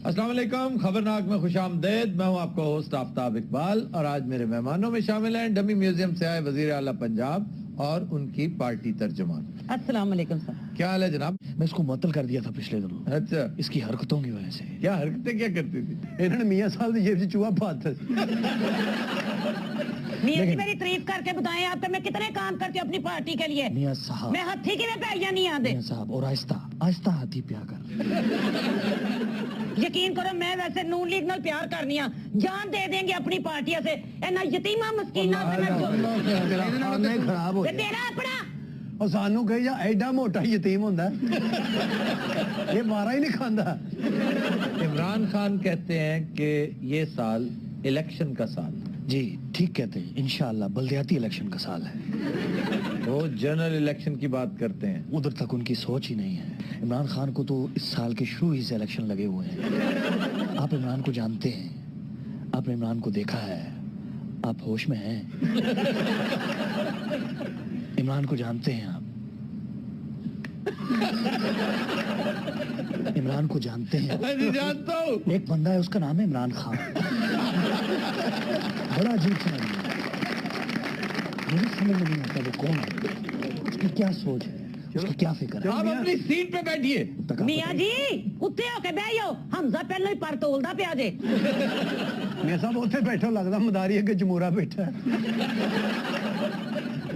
السلام علیکم، خبرناک میں خوش آمدید. میں ہوں آپ کا ہوسٹ آفتاب اقبال اور آج میرے مہمانوں میں شامل ہیں ڈمی میوزیم سے آئے وزیر اعلیٰ پنجاب اور ان کی پارٹی ترجمان. السلام علیکم سر. کیا حال ہے جناب؟ میں اس کو معطل کر دیا تھا پچھلے دنوں. اچھا، اس کی حرکتوں کی وجہ سے. کیا حرکتیں کیا کرتی تھی؟ انہوں نے میاں صاحب نے یہ چوہا پاتا. میاں جی میری تعریف کر کے بتائیں آپ میں کتنے کام کرتے ہوں اپنی پارٹی کے لیے. میاں صاحب میں ہاتھی کی میں پیاں نہیں آدھے. میاں صاحب اور آہستہ آہستہ ہاتھی پیا کر. یقین کرو میں ویسے نون لیگ نال پیار کرنی ہاں، جان دے دیں گے اپنی پارٹی سے. اینا یتیمہ مسکینہ خانے خراب ہو تیرا اپنا اور سانو کہے جا ایڈا موٹا یتیم ہوندہ ہے یہ مارا ہی نہیں کھاندہ. عمران خان کہتے ہیں کہ یہ سال الیکشن کا سال. جی ٹھیک کہتے ہیں، انشاءاللہ بلدیاتی الیکشن کا سال ہے. وہ جنرل الیکشن کی بات کرتے ہیں. ادھر تک ان کی سوچ ہی نہیں ہے. عمران خان کو تو اس سال کے شروع ہی سے الیکشن لگے ہوئے ہیں. آپ عمران کو جانتے ہیں، آپ نے عمران کو دیکھا ہے، آپ ہوش میں ہیں. عمران کو جانتے ہیں آپ، عمران کو جانتے ہیں. جانتا ہوں. ایک بندہ ہے، اس کا نام ہے عمران خان. بڑا عجیب سا نام ہے، مجھے سمجھ میں نہیں آتا وہ کون ہے، اس کی کیا سوچ ہے، اس کی کیا فکر ہے. آپ اپنی سیٹ پہ بیٹھیے. میاں جی اتھے ہو کے بیٹھو، حمزہ پہلے ہی پر تولدا پیا جے. میاں صاحب اتھے بیٹھو، لگتا مداری ہے کہ جمہورہ بیٹھا ہے.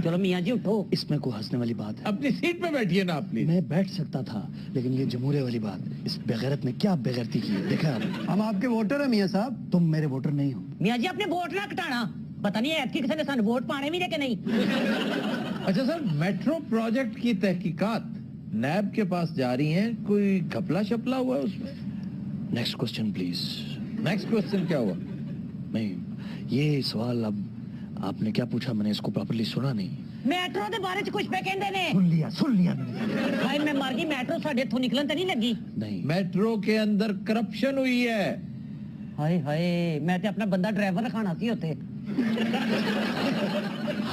چلو میاں جی اٹھو. اس میں کوئی ہنسنے والی بات ہے؟ اپنی سیٹ پہ بیٹھیے نا آپ. میں بیٹھ سکتا تھا لیکن یہ جمہوریہ والی بات، اس بغیرت نے کیا بغیرتی کی ہے. دیکھا ہم آپ کے ووٹر ہیں میاں صاحب، تم میرے ووٹر نہیں ہو. میاں جی اپنے ووٹ نہ کٹانا، پتہ نہیں ایت کی کسی نے سن ووٹ پانے بھی دے کہ نہیں. اچھا سر، میٹرو پروجیکٹ کی تحقیقات نیب کے پاس جاری ہیں، کوئی گھپلا شپلا ہوا ہے اس میں؟ Next question please. Next question کیا ہوا؟ نہیں یہ سوال اب آپ نے کیا پوچھا، میں نے اس کو پراپرلی سنا نہیں. میٹرو دے بارے چ کچھ پہ کہندے نے. سن لیا میں نے. بھائی میں مر گئی، میٹرو ساڈے تھوں نکلن تے نہیں لگی. نہیں میٹرو کے اندر کرپشن ہوئی ہے. ہائے ہائے، میں تے اپنا بندہ ڈرائیور رکھانا سی ہوتے.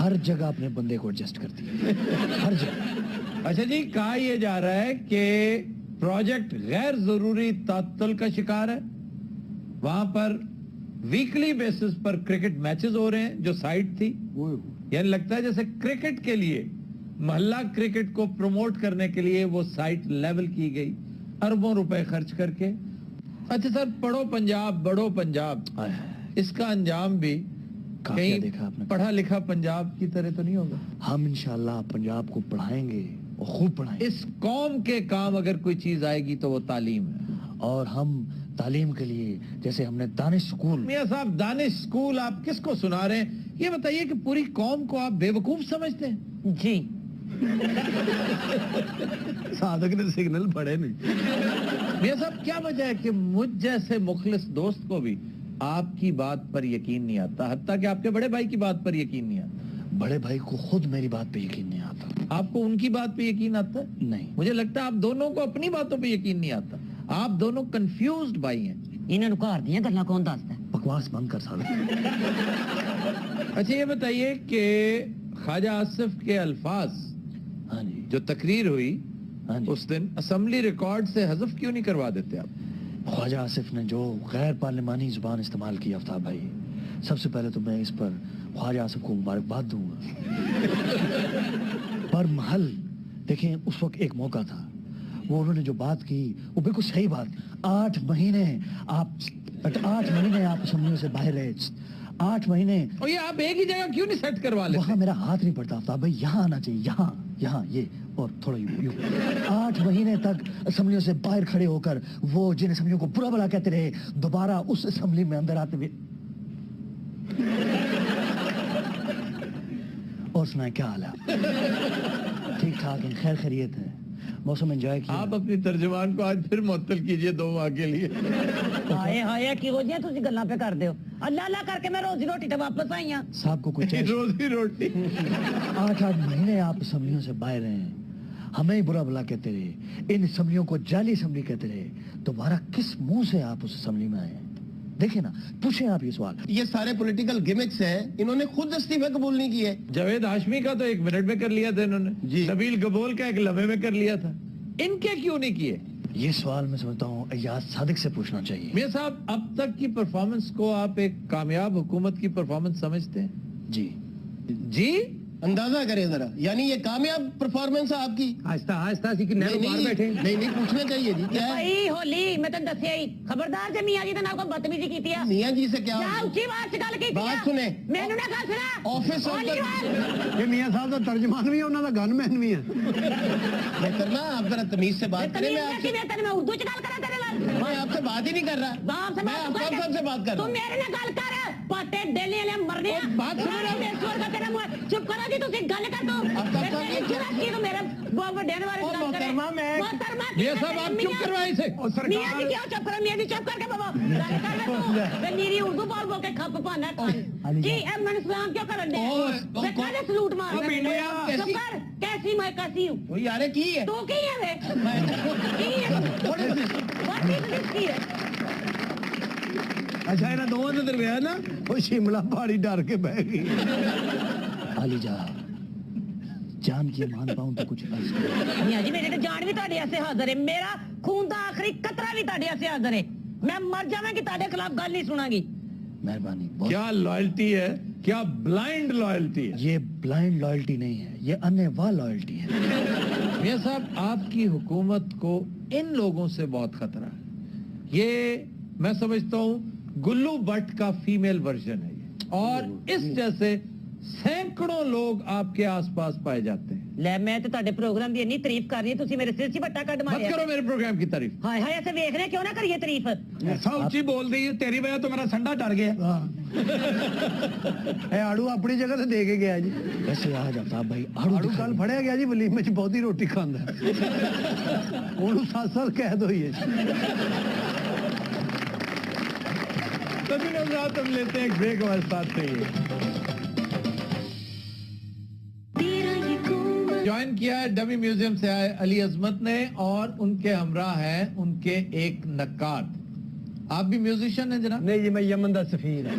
ہر جگہ اپنے بندے کو ایڈجسٹ کرتی ہے، ہر جگہ. اچھا جی، کہا یہ جا رہا ہے کہ پروجیکٹ غیر ضروری تعطل کا شکار ہے. وہاں پر ویکلی بیسس پر کرکٹ میچز ہو رہے ہیں جو سائٹ تھی. یعنی لگتا ہے جیسے کرکٹ کے لیے، محلہ کرکٹ کو پروموٹ کرنے کے لیے وہ سائٹ لیول کی گئی اربوں روپے خرچ کر کے. اچھا سر، پڑھو پنجاب بڑھو پنجاب، اس کا انجام بھی کہیں پڑھا لکھا پنجاب کی طرح تو نہیں ہوگا. ہم انشاءاللہ پنجاب کو پڑھائیں گے اور خوب پڑھائیں گے. اس قوم کے کام اگر کوئی چیز آئے گی تو وہ تعلیم ہے. اور ہم تعلیم کے لیے جیسے ہم نے دانش سکول. میاں صاحب دانش سکول آپ کس کو سنا رہے ہیں؟ یہ بتائیے کہ پوری قوم کو آپ بے وقوف سمجھتے ہیں؟ جی صادق نے سگنل پڑھے نہیں. میاں صاحب کیا وجہ ہے کہ مجھ جیسے مخلص دوست کو بھی آپ کی بات پر یقین نہیں آتا، حتیٰ کہ آپ کے بڑے بھائی کی بات پر یقین نہیں آتا؟ بڑے بھائی کو خود میری بات پہ یقین نہیں آتا. آپ کو ان کی بات پہ یقین آتا ہے؟ نہیں. مجھے لگتا ہے آپ دونوں کو اپنی باتوں پہ یقین نہیں آتا. آپ دونوں کنفیوزڈ بھائی ہیں. انہوں نے گھر دیاں گلاں کون دسدا ہے؟ بکواس بند کر سکتے. اچھا یہ بتائیے کہ خواجہ آصف کے الفاظ ہاں جی جو تقریر ہوئی ہاں جی، اس دن اسمبلی ریکارڈ سے حذف کیوں نہیں کروا دیتے آپ؟ خواجہ آصف نے جو غیر پارلیمانی زبان استعمال کی آفتاب بھائی، سب سے پہلے تو میں اس پر خواجہ آصف کو مبارکباد دوں گا. پر محل دیکھیں، اس وقت ایک موقع تھا، وہ انہوں نے جو بات کی وہ بالکل صحیح بات. 8 مہینے آپ اسمبلیوں سے باہر رہے. 8 مہینے. اور یہ آپ ایک ہی جگہ کیوں نہیں سیٹ کروا لیتے؟ وہاں میرا ہاتھ نہیں پڑتا آفتاب بھائی، یہاں آنا چاہیے، یہاں یہ اور تھوڑا یوں. 8 مہینے تک اسمبلیوں سے باہر کھڑے ہو کر وہ جن اسمبلیوں کو برا بلا کہتے رہے، دوبارہ اس اسمبلی میں اندر آتے ہوئے. اور سنائیں کیا حال ہے؟ ٹھیک ٹھاک ہے، خیر خیریت ہے، موسم انجوائے کیا. آپ اپنی ترجمان کو آج پھر معطل کیجئے 2 ماہ کے لیے. ہائے ہائے کی ہو جائے تسی گلاں پہ کر دیو. اللہ اللہ کر کے میں روزی روٹی تے واپس آئی ہاں. صاحب کو کچھ روزی روٹی. 8 مہینے آپ اسمبلیوں سے باہر رہے ہیں، ہمیں ہی برا بلا کہتے رہے، ان اسمبلیوں کو جعلی اسمبلی کہتے رہے. دوبارہ کس منہ سے آپ اس اسمبلی میں آئے؟ دیکھیں نا، پوچھیں آپ یہ سوال. یہ سارے پولیٹیکل گیمکس ہیں، انہوں نے خود استعفے قبول نہیں کیے. جاوید ہاشمی کا تو 1 منٹ میں کر لیا تھا انہوں نے. جی. نبیل گبول کا 1 لمحے میں کر لیا تھا. ان کے کیوں نہیں کیے؟ ये सवाल मैं समझता हूँ एजाज सादिक से पूछना चाहिए। मियां साहब, अब तक की परफॉर्मेंस को आप एक कामयाब हुकूमत की परफॉर्मेंस समझते हैं? जी जी, अंदाजा करें जरा, यानी ये कामयाब परफॉर्मेंस है आपकी? आहिस्ता आहिस्ता सी कि नहीं बाहर बैठे नहीं पूछना चाहिए जी, क्या है? भाई होली मैं तैਨੂੰ ਦੱਸਿਆ ਹੀ ਖਬਰਦਾਰ ਜੇ ਮੀਆਂ ਜੀ ਦੇ ਨਾਲ ਕੋਈ ਬਦਤਮੀਜ਼ੀ ਕੀਤੀ ਆ मियाँ जी से क्या? ਜਾਂ ਉੱਚੀ ਆਵਾਜ਼ 'ਚ ਗੱਲ ਕੀਤੀ ਆ ਬਾਤ ਸੁਣੇ। ਮੈਨੂੰ ਨਾ ਗੱਲ ਸੁਣਾ ऑफिस ऑफ द ये मियां साहब ਦਾ ਤਰਜਮਾਨ ਵੀ ਉਹਨਾਂ ਦਾ ਗਨਮੈਨ ਵੀ ਹੈ। करना, आप जरा तमीज से बात करें। मैं आपसे मैं उर्दू 'ਚ ਗੱਲ ਕਰਾਂ ਤੇਰੇ ਨਾਲ मैं आपसे बात ही नहीं कर रहा, बाप से मैं बात आप सबसे बात कर तू रहा हूँ। मेरे ਨਾਲ ਗੱਲ ਕਰ ਪਾਟੇ ਡੇਲੀ ਵਾਲੇ ਮਰਨੇ ਆ बात सुन रहा हूं। ਬੇਸਵਰ ਦਾ ਤੇਰਾ ਮੂੰਹ ਚੁੱਪ ਕਰੋ ਜੀ ਤੁਸੀਂ ਗੱਲ ਕਰ ਦੋ अब तक तो ਤੇਰੀ ਜੁਰਤ ਕੀ ਤੂੰ ਮੇਰੇ ਬਹੁਤ ਵੱਡੇ ਨੇ ਬਾਰੇ ਗੱਲ ਕਰੇ मोहतरमा मियां साहब आप चुप करवाए इसे। मियां जी क्यों चुप करो मियां जी चुप करके बाबा ਗੱਲ ਕਰ ਲੈ ਤੂੰ ਤੇ ਨੀਰੀ ਉਰਦੂ ਬੋਲ ਬੋਲ ਕੇ ਖੱਪ ਪਾਣਾ ਕਾਨ ਜੀ ਇਹ ਮਨ ਸਲਾਮ ਕਿਉਂ ਕਰਨ ਦੇ ਮੈਂ ਕਾਹਦੇ ਸਲੂਟ ਮਾਰ ਚੁੱਪ ਕਰ कैसी मैं कैसी हूँ वो यार की है? तू की है वे की है What is this की है ਅੱਛਾ ਇਹਨਾਂ ਦੋਵਾਂ ਦੇ ਦਰਮਿਆਨ ਨਾ ਉਹ ਸ਼ਿਮਲਾ ਪਹਾੜੀ ਡਰ ਕੇ ਬਹਿ ਗਈ। आलिजा जान की मान पाऊं तो कुछ अर्ज करो। मियां जी मेरे तो जान भी ਤੁਹਾਡੇ ਵਾਸਤੇ ਹਾਜ਼ਰ ਹੈ ਮੇਰਾ ਖੂਨ ਦਾ ਆਖਰੀ ਕਤਰਾ ਵੀ ਤੁਹਾਡੇ ਵਾਸਤੇ ਹਾਜ਼ਰ ਹੈ ਮੈਂ ਮਰ ਜਾਵਾਂਗੀ ਤੁਹਾਡੇ ਖਿਲਾਫ ਗੱਲ ਨਹੀਂ ਸੁਣਾਂਗੀ मेहरबानी बहुत। क्या लॉयल्टी है, क्या ब्लाइंड लॉयल्टी है। ये ब्लाइंड लॉयल्टी नहीं है, ये अन्यवा लॉयल्टी है। मियां साहब, आपकी हुकूमत को इन लोगों से बहुत खतरा है। ये मैं समझता हूँ गुल्लू भट्ट का फीमेल वर्जन है ये, और इस जैसे सैकड़ों लोग आपके आसपास पाए जाते हैं। ਲੈ ਮੈਂ ਤੇ ਤੁਹਾਡੇ ਪ੍ਰੋਗਰਾਮ ਦੀ ਇੰਨੀ ਤਾਰੀਫ ਕਰ ਰਹੀ ਹਾਂ ਤੁਸੀਂ ਮੇਰੇ ਸਿਰ 'ਚ ਵੱਟਾ ਕੱਢ मत ਮਾਰਿਆ करो मेरे प्रोग्राम की तारीफ। ਹਾਏ ਹਾਏ ਐਸੇ ਵੇਖ ਰਹੇ ਕਿਉਂ ਨਾ ਕਰੀਏ ਤਾਰੀਫ ਐਸਾ ਉੱਚੀ ਬੋਲ ਰਹੀ ਹੈ ਤੇਰੀ ਵਜ੍ਹਾ ਤੋਂ ਮੇਰਾ ਸੰਡਾ ਡਰ ਗਿਆ। ਇਹ ਆੜੂ ਆਪਣੀ ਜਗ੍ਹਾ ਤੇ ਦੇ ਕੇ ਗਿਆ ਜੀ। वैसे आज आफ्ताब भाई ਆੜੂ ਕੱਲ ਫੜਿਆ ਗਿਆ ਜੀ ਵਲੀਮੇ 'ਚ ਬਹੁਤੀ ਰੋਟੀ ਖਾਂਦਾ ਉਹਨੂੰ 7 ਸਾਲ ਕੈਦ ਹੋਈ ਹੈ। तभी नजरात हम लेते हैं एक ब्रेक, हमारे साथ रहिए। ज्वाइन किया है डमी म्यूजियम से आए अली अजमत ने, और उनके हमरा हैं उनके एक नक्काद। आप भी म्यूजिशियन हैं जनाब? नहीं जी मैं यमन का सफीर है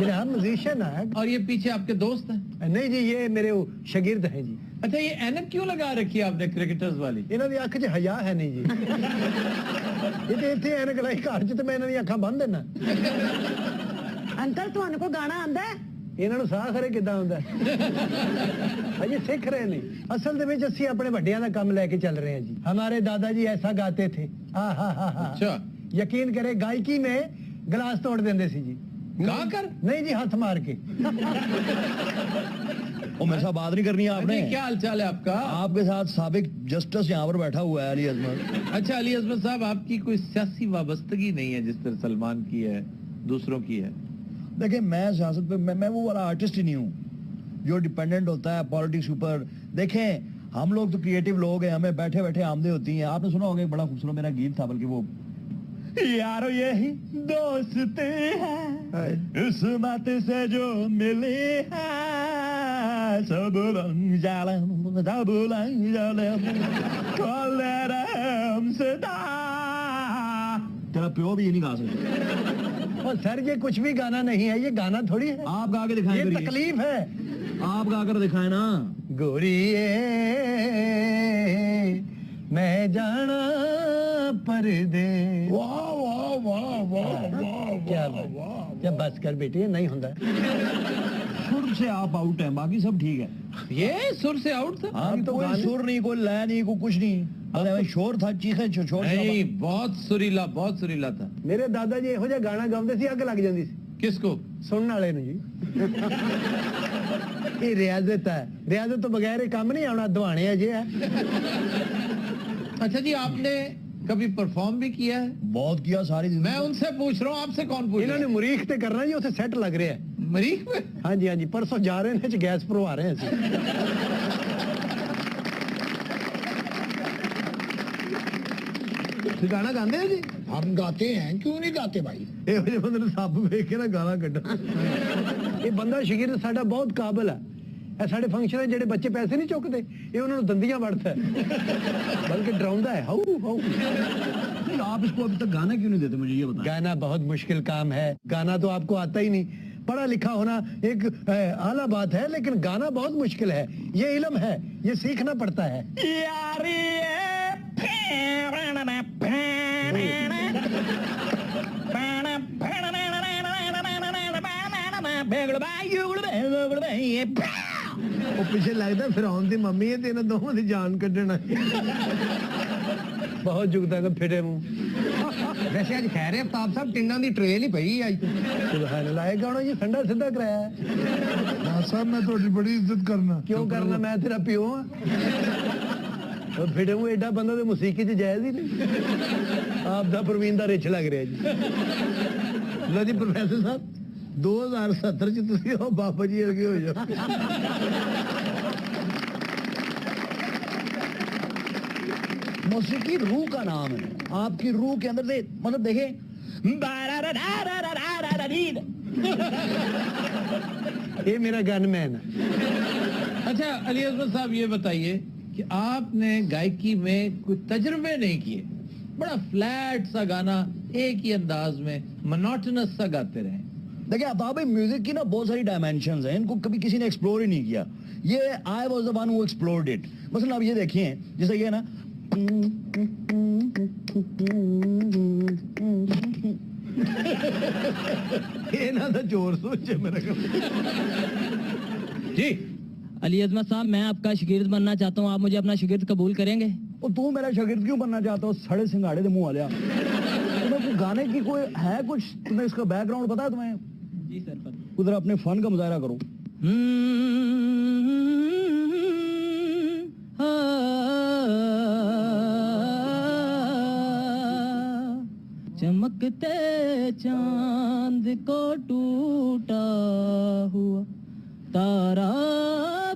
जनाब, म्यूजिशियन है। और ये पीछे आपके दोस्त हैं? नहीं जी ये मेरे शागिर्द हैं जी। अच्छा, ये ऐनक क्यों लगा रखी है आपने क्रिकेटर्स वाली? ਇਹਨਾਂ ਦੀ ਅੱਖ 'ਚ ਹਯਾ ਹੈ ਨਹੀਂ ਜੀ। ਇਹ ਤੇ ਇੱਥੇ ਐਨਕ ਲਾਈ ਘਰ 'ਚ ਤੇ ਮੈਂ ਇਹਨਾਂ ਦੀਆਂ ਅੱਖਾਂ ਬੰਦ ਦੇਣਾ। ਅੰਕਲ ਤੁਹਾਨੂੰ ਕੋ ਗਾਣਾ ਆਂਦਾ ਹੈ? ਇਹਨਾਂ ਨੂੰ ਸਾਹ ਖਰੇ ਕਿੱਦਾਂ ਹੁੰਦਾ ਅਜੇ ਸਿੱਖ ਰਹੇ ਨੇ। ਅਸਲ ਦੇ ਵਿੱਚ ਅਸੀਂ ਆਪਣੇ ਵੱਡਿਆਂ ਦਾ ਕੰਮ ਲੈ ਕੇ ਚੱਲ ਰਹੇ ਹਾਂ ਜੀ। हमारे दादाजी ऐसा गाते थे। अच्छा, ਯਕੀਨ ਕਰੇ ਗਾਇਕੀ में ਗਲਾਸ ਤੋੜ ਦਿੰਦੇ ਸੀ ਜੀ। गा कर? नहीं जी हाथ मार के। वो मेरे साथ बात नहीं करनी है आपने। क्या हालचाल है आपका? आपके साथ साबिक जस्टिस यहाँ पर बैठा हुआ है अली अजमत। अच्छा अली अजमत साहब, आपकी कोई सियासी वाबस्तगी नहीं है जिस तरह सलमान की है, दूसरों की है? देखिए मैं सियासत पे मैं वो वाला आर्टिस्ट ही नहीं हूँ जो डिपेंडेंट होता है पॉलिटिक्स ऊपर। देखें हम लोग तो क्रिएटिव लोग हैं, हमें बैठे बैठे आमदे होती हैं। आपने सुना होगा एक बड़ा खूबसूरत मेरा गीत था, बल्कि वो यारो यही दोस्ती है इस बात से जो मिली है सब रंग जालम तेरा प्यो भी ये नहीं गा सकता। और सर ये कुछ भी गाना नहीं है, ये गाना थोड़ी है। आप गा के दिखाएं, ये फिर तकलीफ है। आप गा कर दिखाए ना। गोरिए मैं जाना परदे। वाह वाह वाह वाह वाह क्या क्या बस कर बेटी, नहीं होता। सुर से आप आउट हैं, बाकी सब ठीक है। ये सुर से आउट था? हाँ, तो कोई गाने- सुर नहीं, कोई लय नहीं, कोई कुछ नहीं। अरे शोर था, चीखे शोर नहीं, बहुत सुरीला था। मेरे दादाजी ਇਹੋ ਜਿਹਾ ਗਾਣਾ ਗਾਉਂਦੇ ਸੀ, ਅੱਗ ਲੱਗ ਜਾਂਦੀ ਸੀ किसको? ਸੁਣਨ ਵਾਲੇ ਨੂੰ ਜੀ। ਇਹ ਰਿਆਜ਼ਤ ਹੈ, ਰਿਆਜ਼ਤ ਤੋਂ ਬਗੈਰ ਇਹ ਕੰਮ ਨਹੀਂ ਆਉਣਾ, ਦਵਾਣੇ ਅਜੇ ਹੈ। अच्छा जी, आपने कभी परफॉर्म भी किया है? बहुत किया सारी जिंदगी। मैं उनसे पूछ रहा हूँ, आपसे कौन पूछ ਇਹਨਾਂ रहा ਨੇ ਮੁਰੀਖ ਤੇ ਕਰਨਾ ਜੀ, ਉੱਥੇ ਸੈੱਟ ਲੱਗ ਰਿਹਾ ਹੈ। है? मरीख में? ਹਾਂਜੀ ਹਾਂਜੀ ਪਰਸੋਂ ਜਾ ਰਹੇ ਨੇ, ਚ ਗੈਸ ਭਰਵਾ ਰਹੇ ਅਸੀਂ। ਤੁਸੀਂ ਗਾਣਾ ਗਾਉਂਦੇ ਹੋ ਜੀ? हम गाते हैं, क्यों नहीं गाते भाई? ਇਹੋ ਜਿਹੇ ਬੰਦੇ ਨੂੰ ਸੱਪ ਵੇਖ ਕੇ ਨਾ ਗਾਲਾਂ ਕੱਢਣ। ਇਹ ਬੰਦਾ ਸ਼ਾਗਿਰਦ ਸਾਡਾ ਬਹੁਤ ਕਾਬਲ ਹੈ। ਇਹ ਸਾਡੇ ਫੰਕਸ਼ਨ ਜਿਹੜੇ ਬੱਚੇ ਪੈਸੇ ਨਹੀਂ ਚੁੱਕਦੇ, ਇਹ ਉਹਨਾਂ ਨੂੰ ਦੰਦੀਆਂ ਵੜਦਾ ਹੈ, ਬਲਕਿ ਡਰਾਉਂਦਾ ਹੈ। How how. आप इसको अभी तक गाना क्यों नहीं देते, मुझे ये बताएं। गाना बहुत मुश्किल काम है, गाना तो आपको आता ही नहीं। पढ़ा लिखा होना एक आला बात है, लेकिन गाना बहुत मुश्किल है। ये इल्म है, ये सीखना पड़ता है। यारी ਉਹ ਪਿੱਛੇ ਲੱਗਦਾ ਫਿਰੌਨ ਦੀ ਮੰਮੀ ਹੈ ਤੇ ਇਹਨਾਂ ਦੋਵਾਂ ਦੀ ਜਾਨ ਕੱਢਣਾ ਬਹੁਤ ਜੁਗਦਾ ਕਿ ਫਿਰੇ ਮੂੰਹ ਵੈਸੇ ਅੱਜ ਖੈਰ ਹੈ ਅਫਤਾਬ ਸਾਹਿਬ ਟਿੰਡਾਂ ਦੀ ਟ੍ਰੇਲ ਹੀ ਪਈ ਅੱਜ ਤੋਂ ਸੁਭਾਨ ਅੱਲਾਹ ਇਹ ਗਾਣਾ ਜੀ ਠੰਡਾ ਸਿੱਧਾ ਕਰਾਇਆ ਨਾ ਸਾਹਿਬ ਮੈਂ ਤੁਹਾਡੀ ਬੜੀ ਇੱਜ਼ਤ ਕਰਨਾ ਕਿਉਂ ਕਰਨਾ ਮੈਂ ਤੇਰਾ ਪਿਓ ਆ ਉਹ ਫਿਰੇ ਮੂੰਹ ਐਡਾ ਬੰਦਾ ਤੇ ਮੌਸੀਕੀ 'ਚ ਜਾਇਜ਼ ਹੀ ਨਹੀਂ ਆਪ ਦਾ ਪ੍ਰਵੀਨ ਦਾ ਰਿਛ ਲੱਗ ਰਿਹਾ ਜੀ ਲੋ ਜੀ ਪ੍ਰੋਫੈਸਰ ਸਾਹਿਬ 2070 ਚ ਤੁਸੀਂ ਉਹ ਬਾਬਾ ਜੀ ਵਰਗੇ ਹੋ ਜਾਓ मौसीकी रूह का नाम है, आपकी रूह के अंदर से मतलब देखें ये मेरा गनमैन है। अच्छा अली अजमत साहब ये बताइए कि आपने गायकी में कोई तजुर्बे नहीं किए, बड़ा फ्लैट सा गाना एक ही अंदाज में मोनोटोनस सा गाते रहे। देखिए आफ्ताब भाई म्यूजिक की ना बहुत सारी डायमेंशंस हैं, इनको कभी किसी ने एक्सप्लोर ही नहीं किया, ये I was the one who explored it. मसलन आप ये देखिए जैसे ये ना ये ना तो जोर सोचे मेरे को जी अली अजमत साहब मैं आपका शागिर्द बनना चाहता हूँ, आप मुझे अपना शागिर्द कबूल करेंगे? और तू मेरा शागिर्द क्यों बनना चाहता हो? सड़े सिंगाड़े दे मुंह वाले तुम्हें कोई गाने की कोई है कुछ, तुम्हें इसका बैकग्राउंड पता है तुम्हें? जी सर पता। उधर अपने फन का मुजाहरा करो। चमकते चांद को टूटा हुआ तारा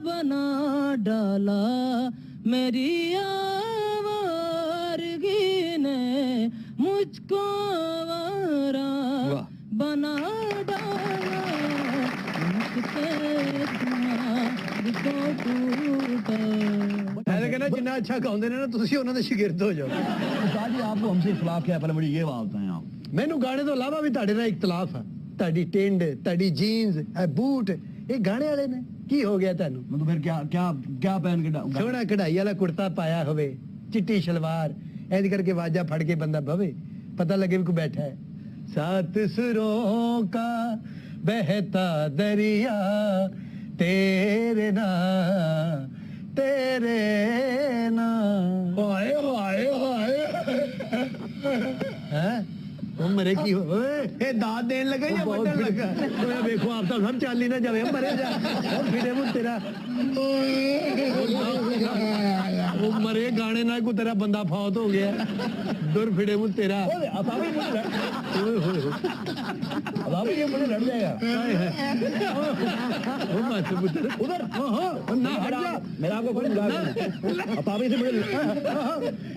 बना डाला मेरी आवारगी ने, मुझको आवारा बना डाला चमकते चांद को टूटा। मैं कहना जिन्ना अच्छा गाਉਂਦੇ ਨੇ ਨਾ ਤੁਸੀਂ ਉਹਨਾਂ ਦੇ ਸ਼ਾਗਿਰਦ ਹੋ ਜਾਓ। उस्ताद जी आपको हमसे इख्तिलाफ क्या है? पहले मुझे ये बात बताएं आप। ਮੈਨੂੰ ਗਾਣੇ ਤੋਂ ਇਲਾਵਾ ਵੀ ਤੁਹਾਡੇ ਨਾਲ ਇਖਤਲਾਫ ਆ। ਤੁਹਾਡੀ ਟਿੰਡ, ਤੁਹਾਡੀ ਜੀਨਸ, ਇਹ ਬੂਟ, ਇਹ ਗਾਣੇ ਵਾਲੇ ਨੇ। ਕੀ ਹੋ ਗਿਆ ਤੁਹਾਨੂੰ? मतलब फिर क्या क्या क्या पहन के ਸੋਹਣਾ ਕਢਾਈ ਵਾਲਾ ਕੁੜਤਾ ਪਾਇਆ ਹੋਵੇ, ਚਿੱਟੀ ਸ਼ਲਵਾਰ, ਇੰਜ ਕਰਕੇ ਵਾਜਾ ਫੜ ਕੇ ਬੰਦਾ ਬਵੇ, ਪਤਾ ਲੱਗੇ ਵੀ ਕੋਈ ਬੈਠਾ ਹੈ। सात सुरों का बहता दरिया तेरे ना तेरे ना हाय हाय हाय हैं ਉਹ ਮਰੇ ਕੀ ਹੋਏ ਇਹ ਦਾਦ ਦੇਣ ਲੱਗਾ ਜਾਂ ਵੱਢਣ ਲੱਗਾ? ਓਏ ਵੇਖੋ ਆਪ ਤਾਂ ਸਭ ਚੱਲ ਹੀ ਨਾ ਜਾਵੇ ਮਰੇ ਜਾ ਉਹ ਫਿਰੇ ਮੂੰਹ ਤੇਰਾ ਉਹ ਮਰੇ ਗਾਣੇ ਨਾਲ ਕੋ ਤੇਰਾ ਬੰਦਾ ਫੌਤ ਹੋ ਗਿਆ ਦੁਰ ਫਿਰੇ ਮੂੰਹ ਤੇਰਾ अब अभी मुझे अब अभी ये मुझे लड़ जाएगा। ਉਹ ਮੱਤ ਪੁੱਤਰ उधर ਨਾ ਹਟ ਜਾ मेरा आपको कोई बुला अब अभी से मुझे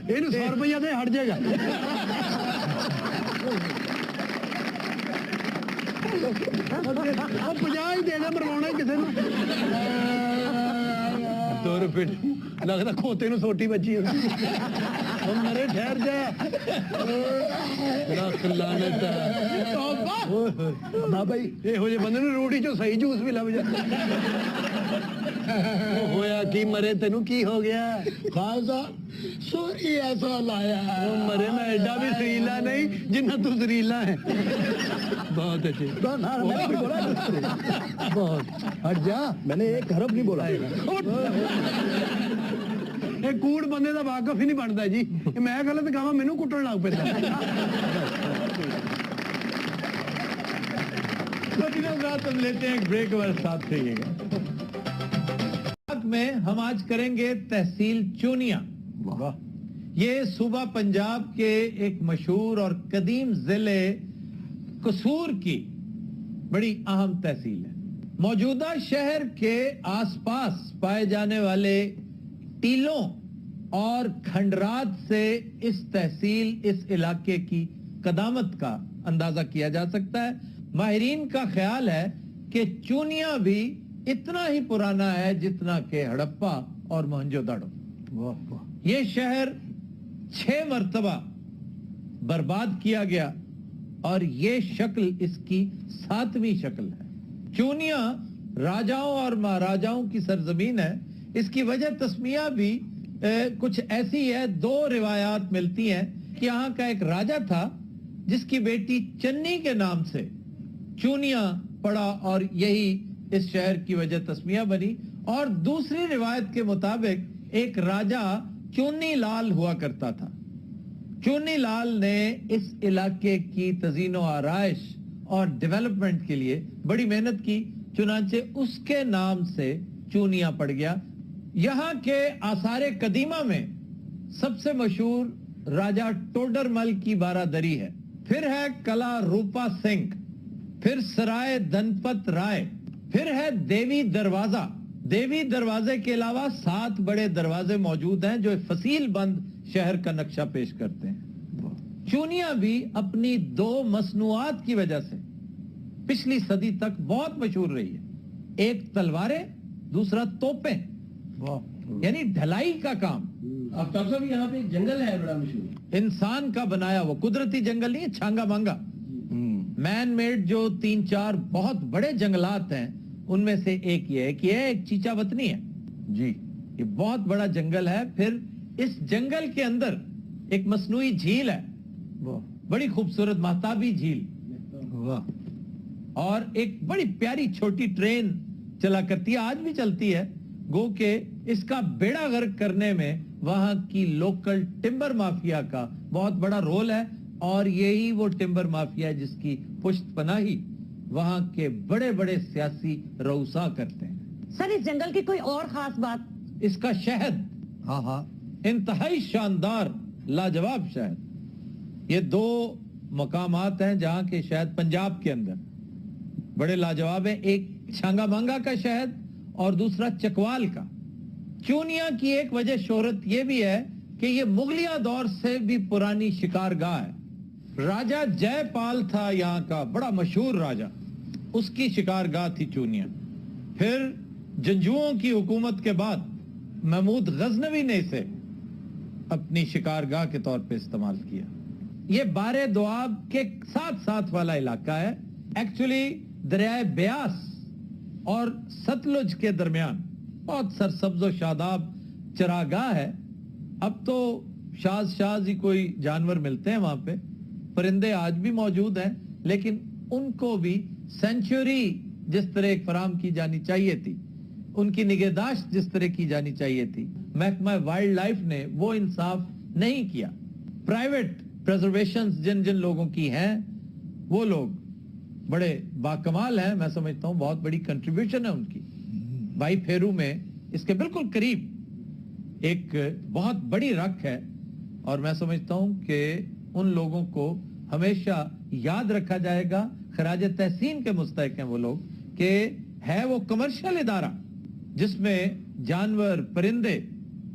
ਇਹਨੂੰ 100 ਰੁਪਇਆ ਦੇ ਹਟ ਜਾਏਗਾ। ਉਹ 50 ਹੀ ਦੇਣਾ ਮਰਵਾਉਣਾ ਕਿਸੇ ਨੂੰ। ਤੁਰ ਫਿਰ ਲੱਗਦਾ ਖੋਤੇ ਨੂੰ ਸੋਟੀ ਵੱਜੀ ਹੁੰਦੀ। ਉਹ ਮਰੇ ਠਹਿਰ ਜਾ ਰੱਖ ਲਾਨਤ ना भाई ਇਹੋ ਜਿਹੇ ਬੰਦੇ ਨੂੰ ਰੋਟੀ ਚੋਂ ਸਹੀ ਜੂਸ ਵੀ ਲੱਭ ਜਾ। ਉਹ ਹੋਇਆ ਕੀ ਮਰੇ ਤੈਨੂੰ ਕੀ ਹੋ ਗਿਆ? ਖਾਲਸਾ ਸੋਰੀ ਐਸਾ ਲਾਇਆ। ਉਹ ਮਰੇ ਮੈਂ ਐਡਾ ਵੀ ਜ਼ਰੀਲਾ ਨਹੀਂ ਜਿੰਨਾ ਤੂੰ ਜ਼ਰੀਲਾ ਹੈ। बहुत अच्छे ना मैंने नहीं बोला बहुत हट जा मैंने एक हरफ नहीं बोला। ਇਹ ਕੂੜ ਬੰਦੇ ਦਾ ਵਾਕਫ ਹੀ ਨਹੀਂ ਬਣਦਾ ਜੀ। ਮੈਂ ਗਲਤ ਕਹਾਂ ਮੈਨੂੰ ਕੁੱਟਣ ਲੱਗ ਪੈਂਦਾ। तो दिनों रात हम लेते हैं एक ब्रेक और साथ रहिएगा। में हम आज करेंगे तहसील चूनिया। ये सूबा पंजाब के एक मशहूर और कदीम जिले कसूर की बड़ी अहम तहसील है। मौजूदा शहर के आसपास पाए जाने वाले टीलों और खंडरात से इस तहसील, इस इलाके की कदामत का अंदाजा किया जा सकता है। माहिरीन का ख्याल है कि चूनिया भी इतना ही पुराना है जितना कि हड़प्पा और मोहनजोदड़ो। ये शहर 6 मरतबा बर्बाद किया गया और ये शक्ल इसकी 7वीं शक्ल है। चूनिया राजाओं और महाराजाओं की सरजमीन है। इसकी वजह तस्मिया भी कुछ ऐसी है। 2 रिवायात मिलती हैं कि यहाँ का एक राजा था जिसकी बेटी चन्नी के नाम से चूनिया पड़ा और यही इस शहर की वजह तस्मिया बनी। और दूसरी रिवायत के मुताबिक एक राजा चूनी लाल हुआ करता था। चूनी लाल ने इस इलाके की तज़ीनो आराइश और डेवलपमेंट के लिए बड़ी मेहनत की, चुनांचे उसके नाम से चूनिया पड़ गया। यहां के आसारे कदीमा में सबसे मशहूर राजा टोडरमल की बारादरी है, फिर है कला रूपा सिंह, फिर सराय धनपत राय, फिर है देवी दरवाजा। देवी दरवाजे के अलावा 7 बड़े दरवाजे मौजूद हैं जो फसील बंद शहर का नक्शा पेश करते हैं। चूनिया भी अपनी 2 मसनूआत की वजह से पिछली सदी तक बहुत मशहूर रही है, एक तलवारें, दूसरा तोपें, यानी ढलाई का काम। आफ्ताब साहब यहाँ पे एक जंगल है बड़ा मशहूर, इंसान का बनाया, वो कुदरती जंगल नहीं है, छांगा मांगा मैन मेड जो 3-4 बहुत बड़े जंगलात हैं उनमें से एक ये है कि एक चीचावतनी है जी, ये बहुत बड़ा जंगल है। फिर इस जंगल के अंदर एक मसनूई झील है, बड़ी खूबसूरत महताबी झील, और एक बड़ी प्यारी छोटी ट्रेन चला करती है, आज भी चलती है। गो के इसका बेड़ा गर्क करने में वहां की लोकल टिम्बर माफिया का बहुत बड़ा रोल है, और यही वो टिम्बर माफिया है जिसकी पुष्ट पनाही वहां के बड़े बड़े सियासी रऊसा करते हैं। सर इस जंगल की कोई और खास बात? इसका शहद, इंतहाई शानदार लाजवाब शहद। ये 2 मकामात हैं जहां के शहद पंजाब के अंदर बड़े लाजवाब है, एक छांगा मांगा का शहद और दूसरा चकवाल का। चूनिया की एक वजह शोहरत यह भी है कि यह मुगलिया दौर से भी पुरानी शिकारगाह है। राजा जयपाल था यहाँ का बड़ा मशहूर राजा, उसकी शिकारगाह थी चूनिया। फिर जंजुओं की हुकूमत के बाद महमूद गजनवी ने इसे अपनी शिकारगाह के तौर पे इस्तेमाल किया। ये बारे दुआब के साथ वाला इलाका है, एक्चुअली दरियाए ब्यास और सतलुज के दरमियान बहुत सरसब्ज शादाब चरागाह है। अब तो शाज ही कोई जानवर मिलते हैं वहां पे, परिंदे आज भी मौजूद हैं, लेकिन उनको भी सेंचुरी जिस तरह फराम की जानी चाहिए थी, उनकी निगहदाश्त जिस तरह की जानी चाहिए थी, महकमा वाइल्ड लाइफ ने वो इंसाफ नहीं किया। प्राइवेट प्रिजर्वेशन जिन जिन लोगों की हैं वो लोग बड़े बाकमाल हैं, मैं समझता हूं बहुत बड़ी कंट्रीब्यूशन है उनकी। भाई फेरू में इसके बिल्कुल करीब एक बहुत बड़ी रख है, और मैं समझता हूं कि उन लोगों को हमेशा याद रखा जाएगा, खराज तहसीन के मुस्तहिक हैं वो लोग, कि है वो कमर्शियल इदारा जिसमें जानवर परिंदे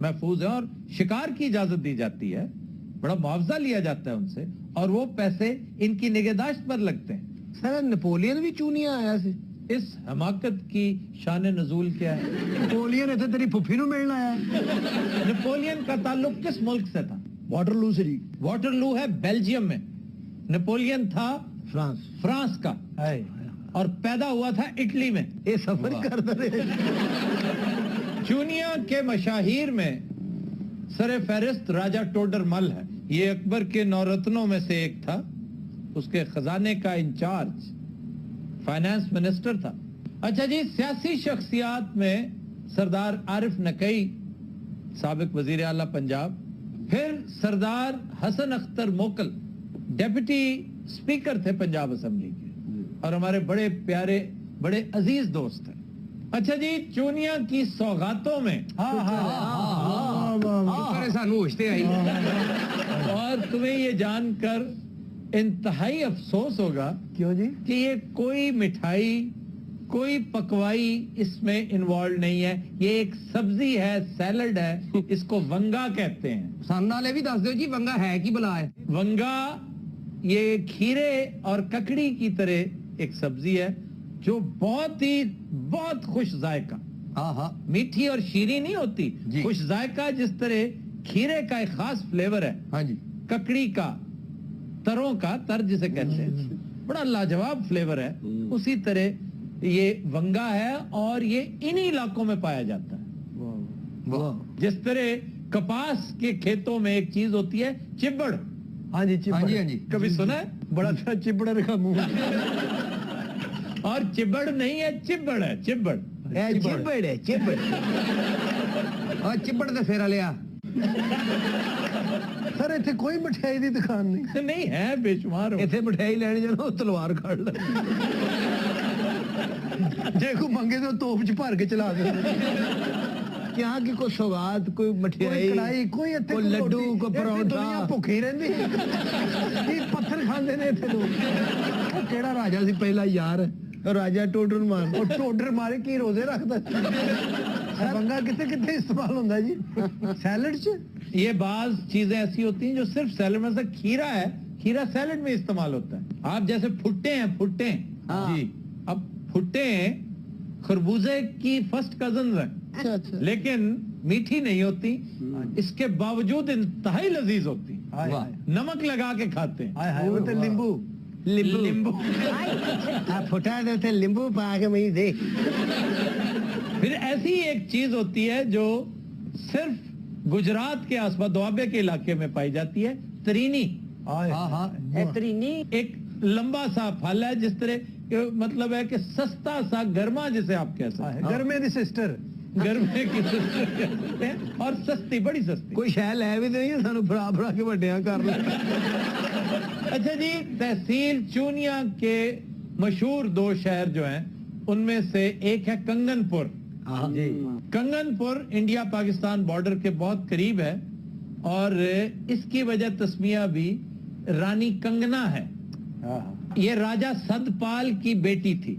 महफूज हैं और शिकार की इजाजत दी जाती है, बड़ा मुआवजा लिया जाता है उनसे, और वो पैसे इनकी निगहदाश्त पर लगते हैं। सर नेपोलियन भी चूनिया आया से, इस हमाकत की शान नजूल क्या है? नेपोलियन इतने तेरी फुफी नु मिलना आया। नेपोलियन का ताल्लुक किस मुल्क से था? वाटरलू से जी। वाटरलू है बेल्जियम में, नेपोलियन था फ्रांस का, और पैदा हुआ था इटली में। ये सफर करते रहे। चूनिया के मशाहीर में सरे फहरिस्त राजा टोडरमल है। ये अकबर के 9 रत्नों में से एक था, उसके खजाने का इंचार्ज फाइनेंस मिनिस्टर था। अच्छा जी, सियासी शख्सियात में सरदार आरिफ नकई, साबिक वजीर आला पंजाब, फिर सरदार हसन अख्तर मोकल डेप्यूटी स्पीकर थे पंजाब असेंबली के, और हमारे बड़े प्यारे बड़े अजीज दोस्त हैं। अच्छा जी, चूनिया की सौगातों में और तुम्हें ये जानकर इंतहाई अफसोस होगा, क्यों जी, कि ये कोई मिठाई कोई पकवाई इसमें इन्वॉल्व नहीं है। ये एक सब्जी है, सैलड है, इसको वंगा कहते हैं। सामने भी दस दो जी वंगा है कि बला है? वंगा ये खीरे और ककड़ी की तरह एक सब्जी है जो बहुत खुश जायका, मीठी और शीरी नहीं होती, खुश जायका। जिस तरह खीरे का एक खास फ्लेवर है, हाँ जी, ककड़ी का, तरों का, तर जिसे कहते हैं, बड़ा लाजवाब फ्लेवर है, उसी तरह ये वंगा है, और ये इन्हीं इलाकों में पाया जाता है। जिस तरह कपास के खेतों में एक चीज होती है चिबड़, हाँ जी, चिबड़, हाँ जी, कभी सुना है? बड़ा अच्छा चिबड़ का मुंह। اور چبڑ نہیں ہے, چبڑ ہے, چبڑ. چبڑ ہے, چبڑ. اور چبڑ تے پھیرا لیا. سر اتنے کوئی مٹھائی دی دکان نہیں. نہیں ہے, بے شمار. اتنے مٹھائی لینی جانا تلوار کھڑ لے. جے کو منگے تو توپ چ بھر کے چلا دے. یہاں کی کوئی سوغات, کوئی مٹھائی, کوئی لڈو, کوئی پروٹھا. بھوکے رہندے پتھر کھاندے نے اتنے لوگ. کیڑا راجا سی پہلا یار, راجا ٹوڈر مار. ٹوڈر مارے کی روزے رکھتا. بنگا کتنے کتنے استعمال ہوتا ہے جی سیلڈ چ. یہ بعض چیزیں ایسی ہوتی ہیں جو صرف سیلڈ میں سے, کھیرا ہے, کھیرا سیلڈ میں استعمال ہوتا ہے. آپ جیسے بھٹے ہیں, بھٹے جی, اب بھٹے خربوزے کی فرسٹ کزنز ہیں, لیکن میٹھی نہیں ہوتی, اس کے باوجود انتہائی لذیذ ہوتی. نمک لگا کے کھاتے ہیں. وہ تو لیمبو لیمبو پھٹا دیتے, لیمبو پا کے میں دیکھ. پھر ایسی ایک چیز ہوتی ہے جو صرف گجرات کے آس پاس دوابے کے علاقے میں پائی جاتی ہے, ترینی. ترینی ایک لمبا سا پھل ہے, جس طرح مطلب ہے کہ سستا سا گرما, جسے آپ کہہ سکتے ہیں. گرمے دی سسٹر, گرمے کی سسٹر کہہ سکتے ہیں, اور سستی, بڑی سستی. کوئی شے لے بھی نہیں, سانو بڑا بڑا کے وڈیاں کر لے. اچھا جی, تحصیل چونیا کے مشہور 2 شہر جو ہیں, ان میں سے ایک ہے کنگن پور. کنگن پور انڈیا پاکستان بارڈر کے بہت قریب ہے, اور اس کی وجہ تسمیہ بھی رانی کنگنا ہے. یہ راجہ سدپال کی بیٹی تھی.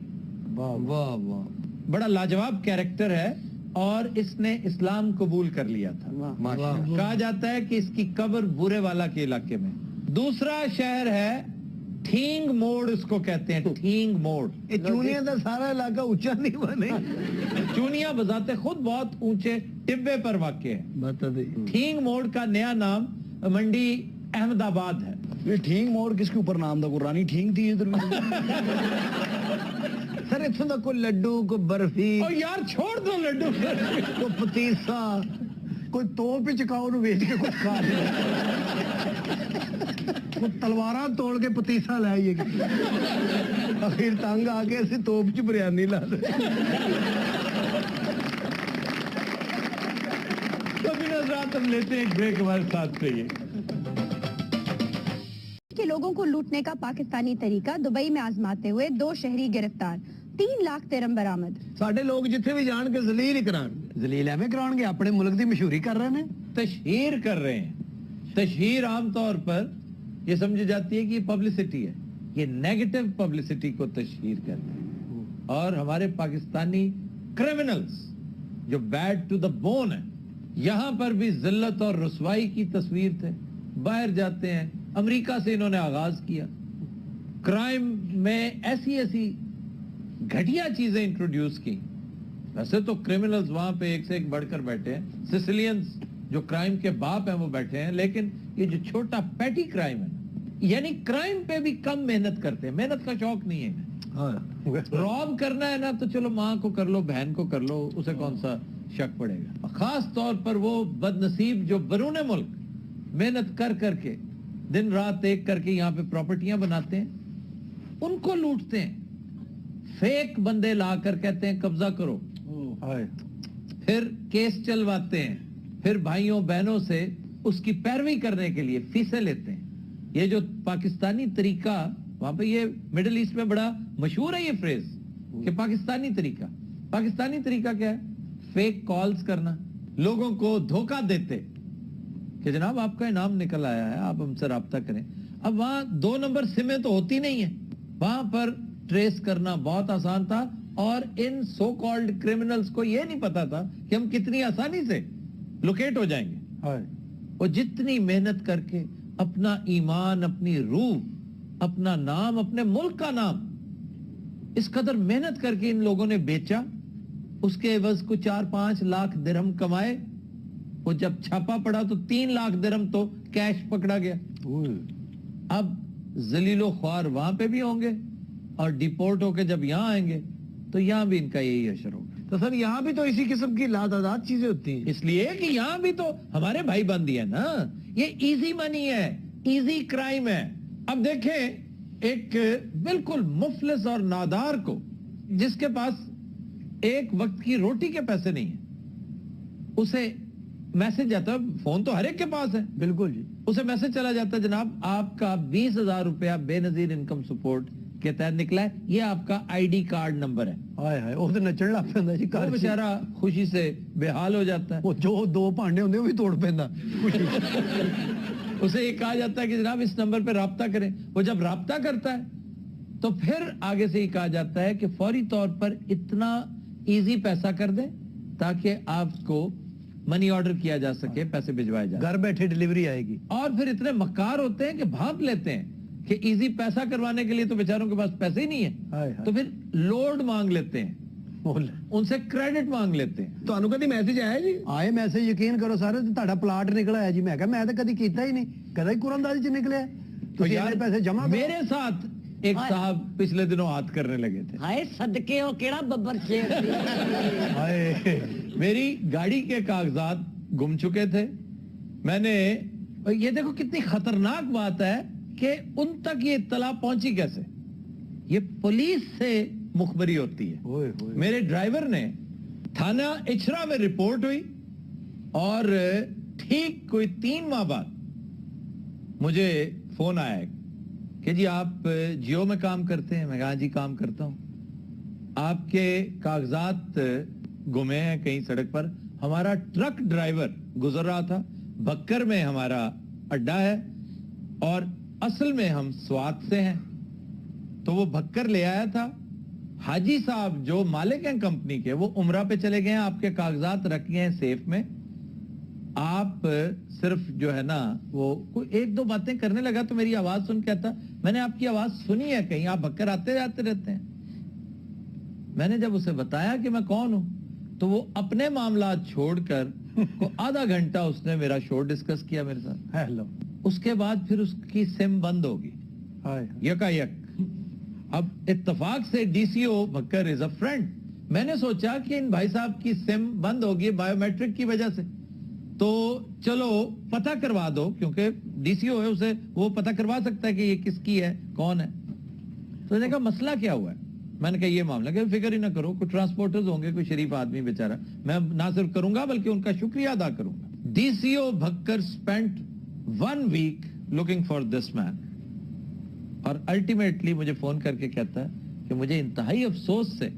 بڑا لاجواب کیریکٹر ہے, اور اس نے اسلام قبول کر لیا تھا. کہا جاتا ہے کہ اس کی قبر بورے والا کے علاقے میں. دوسرا شہر ہے ٹھینگ موڑ, اس کو کہتے ہیں ٹھینگ موڑ. چونیا دا سارا علاقہ اونچا نہیں بنے. چونیا بذات خود بہت اونچے ٹبے پر واقع ہے. ٹھینگ موڑ کا نیا نام منڈی احمد آباد ہے. یہ ٹھینگ موڑ کس کے اوپر نام تھا؟ رانی ٹھینگ تھی ادھر میں. سر اتنا کوئی لڈو, کوئی برفی, یار چھوڑ دو لڈو, کوئی پتیسا, کوئی توپ چکاؤ نو بیچ کے کچھ کھا لے. تلواراں توڑ کے پتیسا لے آئیے, پھر تنگ آ کے اسی توپ چ بریانی لا دے. ہم لیتے ہیں ایک بریک, ہمارے ساتھ رہیے. کے لوگوں کو لوٹنے کا پاکستانی طریقہ دبئی میں آزماتے ہوئے 2 شہری گرفتار, 3 لاکھ درہم برآمد. ساڈے لوگ جتھے بھی جان کے ذلیل ہی کران. ذلیل ایویں کران گے, اپنے ملک دی مشہوری کر رہے ہیں, تشہیر کر رہے ہیں. تشہیر عام طور پر یہ سمجھی جاتی ہے کہ یہ پبلسٹی ہے, یہ نیگیٹو پبلسٹی کو تشہیر کرتے ہیں. اور ہمارے پاکستانی کرمنلز جو بیڈ ٹو دا بون ہیں, یہاں پر بھی ذلت اور رسوائی کی تصویر تھے. باہر جاتے ہیں, امریکہ سے انہوں نے آغاز کیا, کرائم میں ایسی ایسی گھٹیا چیزیں انٹروڈیوس کی. ویسے تو کرمنلز وہاں پہ ایک سے ایک بڑھ کر بیٹھے ہیں, سسلینز جو کرائم کے باپ ہیں وہ بیٹھے ہیں, لیکن یہ جو چھوٹا پیٹی کرائم ہے, یعنی کرائم پہ بھی کم محنت کرتے ہیں. محنت کا شوق نہیں ہے. راب کرنا ہے نا تو چلو ماں کو کر لو, بہن کو کر لو, اسے کون سا شک پڑے گا. خاص طور پر وہ بد نصیب جو بیرون ملک محنت کر کر کے دن رات ایک کر کے یہاں پہ پراپرٹیاں بناتے ہیں, ان کو لوٹتے ہیں. فیک بندے لا کر کہتے ہیں قبضہ کرو, پھر کیس چلواتے ہیں, پھر بھائیوں بہنوں سے اس کی پیروی کرنے کے لیے فیسیں لیتے ہیں. یہ جو پاکستانی طریقہ, وہاں پہ یہ مڈل ایسٹ میں بڑا مشہور ہے یہ فریز کہ پاکستانی طریقہ. پاکستانی طریقہ کیا ہے؟ فیک کالز کرنا, لوگوں کو دھوکہ دیتے کہ جناب آپ کا انعام نکل آیا ہے, آپ ہم سے رابطہ کریں. اب وہاں 2 نمبر سمیں تو ہوتی نہیں ہیں, وہاں پر ٹریس کرنا بہت آسان تھا, اور ان سو کالڈ کرمنلز کو یہ نہیں پتا تھا کہ ہم کتنی آسانی سے لوکیٹ ہو جائیں گے. اور جتنی محنت کر کے اپنا ایمان, اپنی روح, اپنا نام, اپنے ملک کا نام, اس قدر محنت کر کے ان لوگوں نے بیچا, اس کے عوض کو 4-5 لاکھ درہم کمائے. وہ جب چھاپا پڑا تو 3 لاکھ درہم تو کیش پکڑا گیا. اب ذلیل و خوار وہاں پہ بھی ہوں گے, اور ڈیپورٹ ہو کے جب یہاں آئیں گے تو یہاں بھی ان کا یہی حشر ہوگا. تو سر یہاں بھی تو اسی قسم کی لاتعداد چیزیں ہوتی ہیں, اس لیے کہ یہاں بھی تو ہمارے بھائی بندی ہے نا. یہ ایزی منی ہے, ایزی کرائم ہے. اب دیکھیں, ایک بالکل مفلس اور نادار کو जिसके पास एक वक्त की रोटी के पैसे नहीं है, उसे मैसेज जाता है, फोन तो हर एक के पास है, बिल्कुल जी, उसे मैसेज चला जाता है, जनाब आपका 20,000 रुपया बेनजीर इनकम सपोर्ट के तहत निकला है, ये आपका आईडी कार्ड नंबर है। हाय हाय ਉਹ ਤੇ ਨੱਚਣ ਲੱਗ ਪੈਂਦਾ ਜੀ वो ਘਰ 'ਚ। बेचारा खुशी से बेहाल हो जाता है। ਉਹ ਜੋ ਦੋ ਭਾਂਡੇ ਹੁੰਦੇ ਉਹ ਵੀ ਤੋੜ ਪੈਂਦਾ ਖੁਸ਼ੀ 'ਚ। उसे ये कहा जाता है कि जनाब इस नंबर पे राब्ता करें। वो जब राब्ता करता है तो फिर आगे से ही कहा जाता है कि फौरी तौर पर इतना इजी पैसा कर दें ताकि आपको मनी ऑर्डर किया जा सके, पैसे भिजवाए जा। घर बैठे डिलीवरी आएगी। और फिर इतने मक्कार होते हैं कि भाप लेते हैं कि इजी पैसा करवाने के लिए तो बेचारों के पास पैसे ही नहीं है, हाय हाय। तो फिर लोड मांग लेते हैं, उनसे क्रेडिट मांग लेते हैं। ਤੁਹਾਨੂੰ ਕਦੀ ਮੈਸੇਜ ਆਇਆ ਜੀ? ਆਏ ਮੈਸੇਜ ਯਕੀਨ ਕਰੋ ਸਾਰੇ ਤੇ ਤੁਹਾਡਾ ਪਲਾਟ ਨਿਕਲਿਆ ਹੈ ਜੀ। ਮੈਂ ਕਿਹਾ ਮੈਂ ਤਾਂ ਕਦੀ ਕੀਤਾ ਹੀ ਨਹੀਂ, ਕਦੇ ਹੀ ਕੁਰੰਦਾਜ਼ੀ ਚ ਨਿਕਲਿਆ। तो ਤੁਸੀਂ यार ਇਹਦੇ ਪੈਸੇ ਜਮਾ मेरे साथ एक साहब पिछले दिनों हाथ करने लगे थे। हाय सदके हो केड़ा बब्बर शेर सी। ਹਾਏ मेरी गाड़ी के कागजात गुम चुके थे। मैंने, ये देखो कितनी खतरनाक बात है कि उन तक ये इत्तला पहुंची कैसे। ये पुलिस से मुखबरी होती है। ओए होए। मेरे ड्राइवर ने थाना इचरा में रिपोर्ट हुई और ठीक कोई 3 माह बाद मुझे फोन आया कि जी आप जियो में काम करते हैं। मैं कहा जी काम करता हूं, आपके कागजात गुमे हैं कहीं सड़क पर। हमारा ट्रक ड्राइवर गुजर रहा था, बक्कर में हमारा अड्डा है और असल में हम स्वात से हैं, तो वो भक्कर ले आया था। हाजी साहब जो मालिक हैं कंपनी के, वो उमरा पे चले गए हैं, आपके कागजात रख गए हैं सेफ में। आप सिर्फ जो है ना वो कोई 1-2 बातें करने लगा तो मेरी आवाज सुन कहता मैंने आपकी आवाज सुनी है कहीं, आप भक्कर आते जाते रहते हैं। मैंने जब उसे बताया कि मैं कौन हूं तो वो अपने मामला छोड़कर को आधा घंटा उसने मेरा शो डिस्कस किया मेरे साथ। हेलो। उसके बाद फिर उसकी सिम बंद होगी हाय यकायक। अब इत्तेफाक से DCO Bhakkar is a friend. मैंने सोचा कि इन भाई साहब की सिम बंद होगी बायोमेट्रिक की वजह से, तो चलो पता करवा दो, क्योंकि डीसीओ है, उसे वो पता करवा सकता है कि ये किसकी है, कौन है। तो मैंने कहा मसला क्या हुआ है। मैंने कहा ये मामला, कि फिक्र ही ना करो, कोई ट्रांसपोर्टर्स होंगे, कोई शरीफ आदमी बेचारा, मैं ना सिर्फ करूंगा बल्कि उनका शुक्रिया अदा करूंगा। DCO Bhakkar spent 1 week looking for this man, और अल्टीमेटली मुझे फोन करके कहता है कि मुझे इंतहाई अफसोस से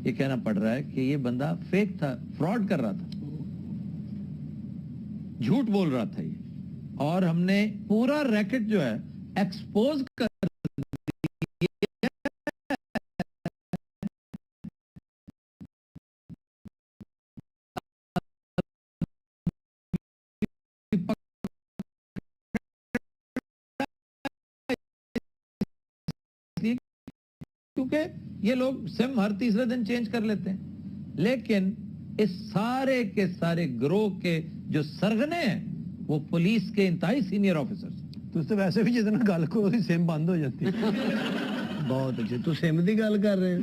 ये कहना पड़ रहा है कि ये बंदा फेक था, फ्रॉड कर रहा था, झूठ बोल रहा था ये, और हमने पूरा रैकेट जो है एक्सपोज कर क्योंकि ये लोग सिम हर तीसरे दिन चेंज कर लेते हैं। लेकिन इस सारे के सारे गिरोह के जो सरगने हैं वो पुलिस के इंतहाई सीनियर ऑफिसर्स। ਤੁਸੀਂ ਤਾਂ ਵੈਸੇ ਵੀ ਜਦੋਂ ਗੱਲ ਕਰੋ ਉਹਦੀ ਸਿਮ ਬੰਦ ਹੋ ਜਾਂਦੀ। ਬਹੁਤ ਅੱਛੇ, ਤੂੰ ਸਿਮ ਦੀ ਗੱਲ ਕਰ ਰਹੇ ਹੋ,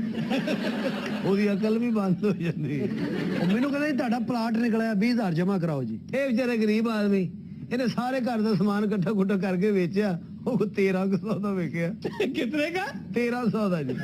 ਉਹਦੀ ਅਕਲ ਵੀ ਬੰਦ ਹੋ ਜਾਂਦੀ। ਉਹ ਮੈਨੂੰ ਕਹਿੰਦਾ ਜੀ ਤੁਹਾਡਾ ਪਲਾਟ ਨਿਕਲਿਆ 20,000 ਜਮਾ ਕਰਾਓ ਜੀ। ਇਹ ਵਿਚਾਰੇ ਗਰੀਬ ਆਦਮੀ, ਇਹਨੇ ਸਾਰੇ ਘਰ ਦਾ ਸਮਾਨ ਇਕੱਠਾ ਕੁੱਟਾ ਕਰਕੇ ਵੇਚਿਆ, ਉਹ 1300 ਦਾ ਵੇਚਿਆ। कितने का? 1300 ਦਾ ਜੀ।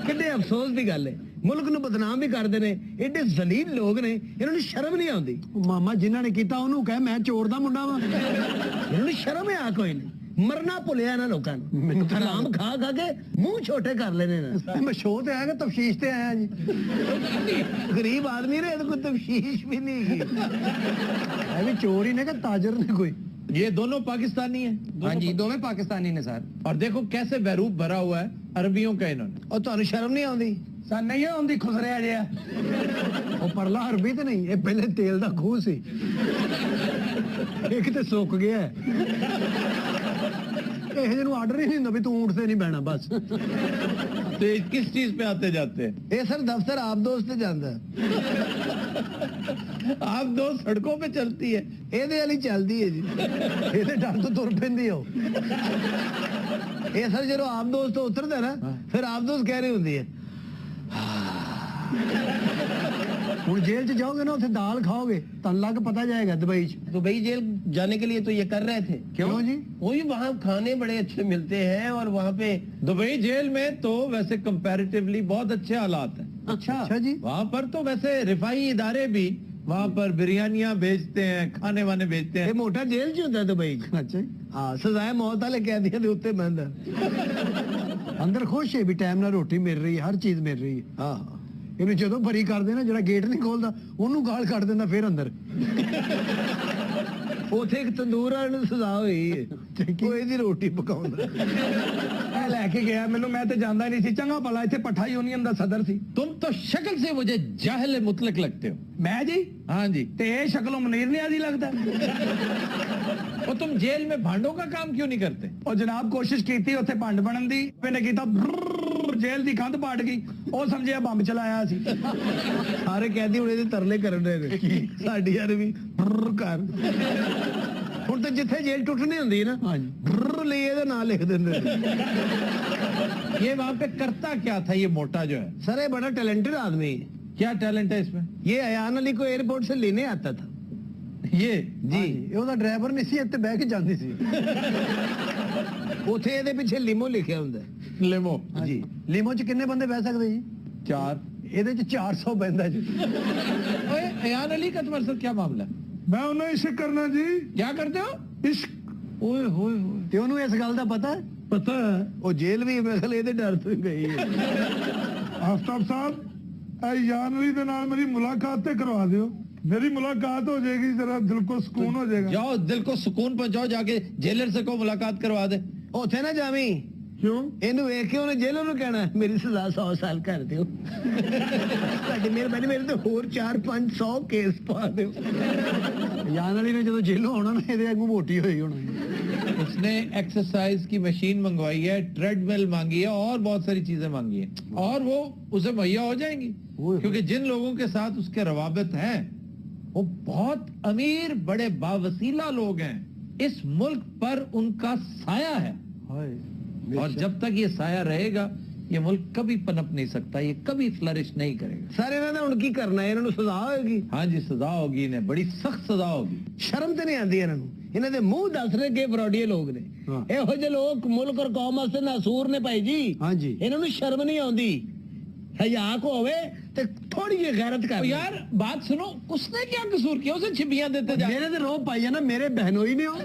ਕਿੰਨੇ ਅਫਸੋਸ ਦੀ ਗੱਲ ਹੈ, ਮੁਲਕ ਨੂੰ ਬਦਨਾਮ ਵੀ ਕਰਦੇ ਨੇ, ਐਡੇ ਜ਼ਲੀਲ ਲੋਕ ਨੇ, ਇਹਨਾਂ ਨੂੰ ਸ਼ਰਮ ਨਹੀਂ ਆਉਂਦੀ। ਉਹ ਮਾਮਾ ਜਿਨ੍ਹਾਂ ਨੇ ਕੀਤਾ ਉਹਨੂੰ ਕਹੇ ਮੈਂ ਚੋਰ ਦਾ ਮੁੰਡਾ ਵਾਂ। ਇਹਨਾਂ ਨੂੰ ਸ਼ਰਮ ਆ ਕੋਈ ਨਹੀਂ, ਮਰਨਾ ਭੁੱਲਿਆ ਇਹਨਾਂ ਲੋਕਾਂ ਨੂੰ। ਮੈਨੂੰ ਤਾਂ ਹਰਾਮ ਖਾ ਖਾ ਕੇ ਮੂੰਹ ਛੋਟੇ ਕਰ ਲੈਣੇ ਨੇ। ਮੈਂ ਸ਼ੋਅ ਤੇ ਆਇਆ ਕਿ ਤਫਸ਼ੀਸ਼ ਤੇ ਆਇਆ ਜੀ। ਗਰੀਬ ਆਦਮੀ ਨੇ ਇਹਦੇ ਕੋਈ ਤਫਸ਼ੀਸ਼ ਵੀ ਨਹੀਂ ਕੀ। ਇਹ ਵੀ ਚੋਰ ਹੀ ਨੇ ਕਿ ਤਾਜਰ ਨੇ ਕੋਈ। ये दोनों पाकिस्तानी हैं। हाँ जी, दोनों पाकिस्तानी ने सर। और देखो कैसे बहरूप भरा हुआ है अरबियों का इन्होंने। ਉਹ ਤੁਹਾਨੂੰ ਸ਼ਰਮ ਨਹੀਂ ਆਉਂਦੀ? सन नहीं आंदी खुसरिया जिहा। ਉਹ ਪਰਲਾ ਹਰਬੀ ਤੇ ਨਹੀਂ, ਇਹ ਪਹਿਲੇ ਤੇਲ ਦਾ ਖੂਹ ਸੀ, ਇੱਕ ਤੇ ਸੁੱਕ ਗਿਆ। ਇਹ ਜਿਹਨੂੰ ਆਰਡਰ ਹੀ ਨਹੀਂ ਹੁੰਦਾ ਵੀ ਤੂੰ ਊਂਠ ਤੇ ਨਹੀਂ ਬਹਿਣਾ ਬਸ। तो ये किस चीज पे आते जाते हैं? ਇਹ ਸਰ ਦਫ਼ਤਰ ਆਪ ਦੋਸਤ ਤੇ ਜਾਂਦਾ। आप दो सड़कों पे चलती है। ਇਹਦੇ ਵਾਲੀ ਚੱਲਦੀ ਹੈ ਜੀ। ਇਹਦੇ ਡਰ ਤੋਂ ਤੁਰ ਪੈਂਦੀ ਹੋ। ਇਹ ਸਰ ਜਦੋਂ ਆਪ ਦੋਸਤ ਤੋਂ ਉਤਰਦਾ ਨਾ, ਫਿਰ ਆਪ ਦੋਸਤ ਕਹਿ ਰਹੀ ਹੁੰਦੀ ਹੈ ਹੁਣ ਜੇਲ੍ਹ 'ਚ ਜਾਓਗੇ ਨਾ ਉੱਥੇ ਦਾਲ ਖਾਓਗੇ ਤੁਹਾਨੂੰ ਲੱਗ ਪਤਾ ਜਾਏਗਾ ਦੁਬਈ 'ਚ। दुबई जेल जाने के लिए तो ये कर रहे थे। क्यों जी? वही वहाँ खाने बड़े अच्छे मिलते हैं और वहाँ पे दुबई जेल में तो वैसे कंपैरेटिवली बहुत अच्छे हालात हैं। अच्छा जी। वहाँ पर तो वैसे रिफाई इदारे भी वहाँ पर बिरयानियां बेचते हैं, खाने वाने बेचते ये हैं। मोटा जेल च होता है दुबई च। ਅੱਛਾ ਜੀ। हाँ सजाए मौत वाले कैदियों के उत्ते बंद है। ਅੰਦਰ ਖੁਸ਼ ਹੈ ਵੀ ਟਾਈਮ ਨਾਲ ਰੋਟੀ ਮਿਲ ਰਹੀ ਹੈ, ਹਰ ਚੀਜ਼ ਮਿਲ ਰਹੀ ਹੈ। हाँ ਇਹਨੂੰ ਜਦੋਂ ਭਰੀ ਕਰਦੇ ਨਾ ਜਿਹੜਾ ਗੇਟ ਨਹੀਂ ਖੋਲਦਾ ਉਹਨੂੰ ਗਾਲ ਕੱਢ ਦਿੰਦਾ ਫਿਰ ਅੰਦਰ। ਉੱਥੇ ਇੱਕ ਤੰਦੂਰ ਵਾਲੇ ਨੂੰ ਸਜ਼ਾ ਹੋਈ ਹੈ, ਉਹ ਇਹਦੀ ਰੋਟੀ ਪਕਾਉਂਦਾ। ਇਹ ਲੈ ਕੇ ਗਿਆ ਮੈਨੂੰ, ਮੈਂ ਤੇ ਜਾਂਦਾ ਹੀ ਨਹੀਂ ਸੀ। ਚੰਗਾ ਭਲਾ ਇੱਥੇ ਪੱਠਾ ਯੂਨੀਅਨ ਦਾ ਸਦਰ ਸੀ। तुम तो शक्ल से मुझे जाहिल मुतलक लगते हो। ਮੈਂ ਜੀ हाँ जी। ਤੇ ਇਹ ਸ਼ਕਲੋਂ ਮਨੀਰ ਨਿਆਜ਼ੀ ਲੱਗਦਾ। और तुम जेल में भांडों का काम क्यों नहीं करते? ਉਹ ਜਨਾਬ ਕੋਸ਼ਿਸ਼ ਕੀਤੀ ਉੱਥੇ ਭੰਡ ਬਣਨ ਦੀ, ਇਹਨੇ ਕੀਤਾ ਜੇਲ੍ਹ ਦੀ ਕੰਧ ਪਾੜ ਗਈ, ਉਹ ਸਮਝਿਆ ਬੰਬ ਚਲਾਇਆ ਸੀ। ਸਾਰੇ ਕੈਦੀ ਹੁਣ ਇਹਦੇ ਤਰਲੇ ਕਰਨ ਰਹੇ ਨੇ ਸਾਡੀ ਯਾਰ ਵੀ ਕਰ। ਹੁਣ ਤਾਂ ਜਿੱਥੇ ਜੇਲ੍ਹ ਟੁੱਟਣੀ ਹੁੰਦੀ ਹੈ ਨਾ, ਹਾਂਜੀ ਲਈ ਇਹਦਾ ਨਾਂ ਲਿਖ ਦਿੰਦੇ ਨੇ। ये वहाँ पे करता क्या था ये मोटा जो है? सर ये बड़ा टैलेंटेड आदमी है। क्या टैलेंट है इसमें? ये अयान अली को एयरपोर्ट से लेने आता था। ये जी ਇਹ ਉਹਦਾ ਡਰਾਈਵਰ ਨਹੀਂ ਸੀ, ਇੱਥੇ ਬਹਿ ਕੇ ਜਾਂਦੀ ਸੀ। ਉੱਥੇ ਇਹਦੇ ਪਿੱਛੇ ਲਿਮੋ ਲਿਖਿਆ ਹੁੰਦਾ ਹੈ। लेमो ਜੀ ਲੀਮੋ 'ਚ ਕਿੰਨੇ ਬੰਦੇ ਬਹਿ ਸਕਦੇ ਜੀ? 4। ਇਹਦੇ 'ਚ 400 ਬਹਿੰਦਾ ਜੀ। ओए अयान अली का तुम्हारे साथ क्या मामला है? मैं उन्हें इश्क करना जी, क्या करते हो? इश्क। ਓਏ ਹੋਏ ਹੋਏ, ਤੇ ਉਹਨੂੰ ਇਸ ਗੱਲ ਦਾ ਪਤਾ ਹੈ? पता है ਉਹ ਜੇਲ੍ਹ ਵੀ ਮੇਰੇ ਖਿਆਲ ਇਹਦੇ ਡਰ ਤੋਂ ਹੀ ਗਈ ਹੈ। आफ्ताब साहब ए यान अली दे नाल मेरी मुलाकात ते करवा दियो, मेरी मुलाकात हो जाएगी, जरा दिल को सुकून हो जाएगा। जाओ दिल को सुकून पहुंचाओ, जाके जेलर से को मुलाकात करवा दे। ਉੱਥੇ ਨਾ ਜਾਵੀਂ, क्यों? ਇਹਨੂੰ ਵੇਖ ਕੇ ਉਹਨੇ ਜੇਲ੍ਹ ਨੂੰ ਕਹਿਣਾ ਮੇਰੀ ਸਜ਼ਾ 100 ਸਾਲ ਕਰ ਦਿਓ। ਤੁਹਾਡੀ ਮਿਹਰਬਾਨੀ, ਮੇਰੇ ਤੇ ਹੋਰ 4-500 ਕੇਸ ਪਾ ਦਿਓ। ਜਾਨ ਵਾਲੀ ਨੇ ਜਦੋਂ ਜੇਲੋਂ ਆਉਣਾ ਨਾ ਇਹਦੇ ਵਾਂਗੂ ਮੋਟੀ ਹੋਈ ਹੋਣੀ। उसने एक्सरसाइज की मशीन मंगवाई है, ट्रेडमिल मांगी है और बहुत सारी चीजें मांगी है, और वो उसे मुहैया हो जाएंगी, क्योंकि जिन लोगों के साथ उसके रवाबित हैं वो बहुत अमीर बड़े बावसीला लोग हैं। इस मुल्क पर उनका साया है, और जब तक ये साया रहेगा ये मुल्क कभी पनप नहीं सकता, ये कभी फ्लरिश नहीं करेगा। ਸਰ ਇਹਨਾਂ ਦਾ ਹੁਣ ਕੀ ਕਰਨਾ ਹੈ? ਇਹਨਾਂ ਨੂੰ ਸਜ਼ਾ ਹੋਏਗੀ। हाँ जी, सजा होगी इन्हें, बड़ी सख्त सजा होगी। ਸ਼ਰਮ ਤੇ ਨਹੀਂ ਆਉਂਦੀ ਇਹਨਾਂ ਨੂੰ? ਇਹਨਾਂ ਦੇ ਮੂੰਹ ਦੱਸ ਰਹੇ ਕਿ ਫਰੋਡੀਏ ਲੋਕ ਨੇ। ਇਹੋ ਜਿਹੇ ਲੋਕ ਮੁਲਕ ਔਰ ਕੌਮ ਵਾਸਤੇ ਨਾਸੂਰ ਨੇ ਭਾਈ ਜੀ। ਹਾਂਜੀ। ਇਹਨਾਂ ਨੂੰ ਸ਼ਰਮ ਨਹੀਂ ਆਉਂਦੀ। ਹਯਾ ਕੋ ਹੋਵੇ ਤੇ ਥੋੜੀ ਜਿਹੀ ਗੈਰਤ ਕਰ। यार बात सुनो, उसने क्या कसूर किया? उसे छिपियां देते जा। ਮੇਰੇ ਤੇ ਰੋਹ ਪਾਈ ਹੈ ਨਾ, ਮੇਰੇ बहनोई ने हो।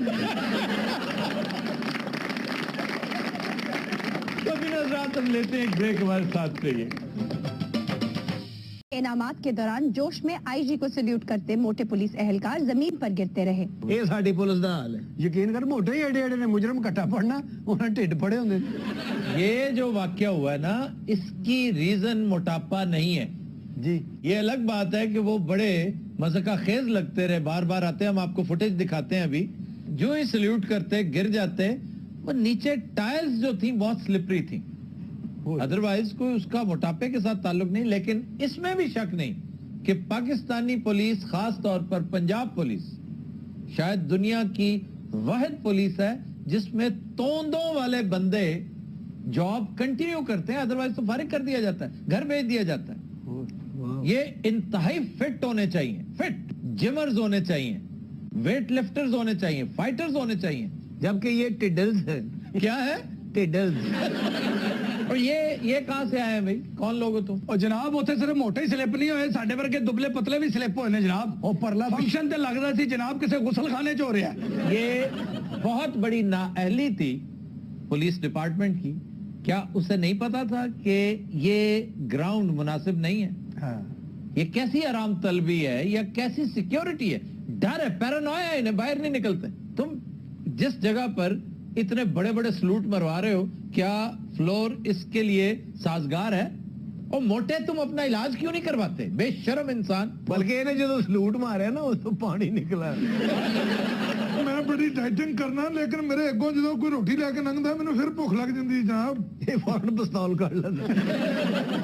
हम लेते हैं एक ब्रेक, हमारे साथ रहिए। इनामात के दौरान जोश में आईजी को सल्यूट करते मोटे पुलिस एहलकार जमीन पर गिरते रहे। ਇਹ ਸਾਡੀ ਪੁਲਿਸ ਦਾ ਹਾਲ ਹੈ। ਯਕੀਨ ਕਰ, ਮੋਟੇ ਹੀ ਏਡੇ ਏਡੇ ਨੇ ਮੁਜਰਮ ਇਕੱਠਾ ਪੜਨਾ, ਉਹਨਾਂ ਢਿੱਡ ਫੜੇ ਹੁੰਦੇ ਨੇ। ये जो वाकया हुआ है ना, इसकी रीजन मोटापा नहीं है जी। ये अलग बात है कि वो बड़े मज़का खेज लगते रहे, बार बार आते, हम आपको फुटेज दिखाते हैं अभी, जो ही सल्यूट करते गिर जाते। वो नीचे टाइल्स जो थी बहुत स्लिपरी थी, अदरवाइज कोई उसका मोटापे के साथ ताल्लुक नहीं। लेकिन इसमें भी शक नहीं कि पाकिस्तानी पुलिस, खास तौर पर पंजाब पुलिस, शायद दुनिया की वाहिद पुलिस है जिसमें तोंदों वाले बंदे जॉब कंटिन्यू करते हैं, अदरवाइज तो फारिग कर दिया जाता है, घर भेज दिया जाता है। ये इंतहाई फिट होने चाहिए, फिट जिमर्स होने चाहिए, वेट लिफ्टर्स होने चाहिए, फाइटर्स होने चाहिए, जबकि ये टिडल्स है। क्या है? टिडल्स। और ये कहां से आए हैं भाई? कौन लोग हो तुम? ਉਹ ਜਨਾਬ ਉੱਥੇ ਸਿਰਫ ਮੋਟੇ ਹੀ ਸਲਿੱਪ ਨਹੀਂ ਹੋਏ, ਸਾਡੇ ਵਰਗੇ ਦੁਬਲੇ ਪਤਲੇ ਵੀ ਸਲਿੱਪ ਹੋਏ ਨੇ ਜਨਾਬ। ਉਹ ਪਰਲਾ ਫੰਕਸ਼ਨ ਤੇ ਲੱਗਦਾ ਸੀ ਜਨਾਬ ਕਿਸੇ ਗੁਸਲਖਾਨੇ 'ਚ ਹੋ ਰਿਹਾ। ये बहुत बड़ी नाअहली थी पुलिस डिपार्टमेंट की। क्या उसे नहीं पता था कि ये ग्राउंड मुनासिब नहीं है? हाँ। ये कैसी आराम तलबी है या कैसी सिक्योरिटी है? डर है, पैरानोया है, इन्हें बाहर नहीं निकलते। तुम जिस जगह पर इतने बड़े बड़े सलूट मरवा रहे हो, क्या फ्लोर इसके लिए साजगार है? और मोटे तुम अपना इलाज क्यों नहीं करवाते? बेशरम इंसान। बल्कि ਇਹਨੇ ਜਦੋਂ ਸਲੂਟ ਮਾਰਿਆ ਨਾ ਉਸ ਤੋਂ ਪਾਣੀ ਨਿਕਲਾ। मैं बड़ी डाइटिंग करना, लेकिन मेरे अगों जो कोई रोटी लेके लंघदा मैनू फिर भुख लग जाती जनाब। ਇਹ ਫੌਰਨ ਪਿਸਤੌਲ ਕੱਢ ਲੈਂਦਾ।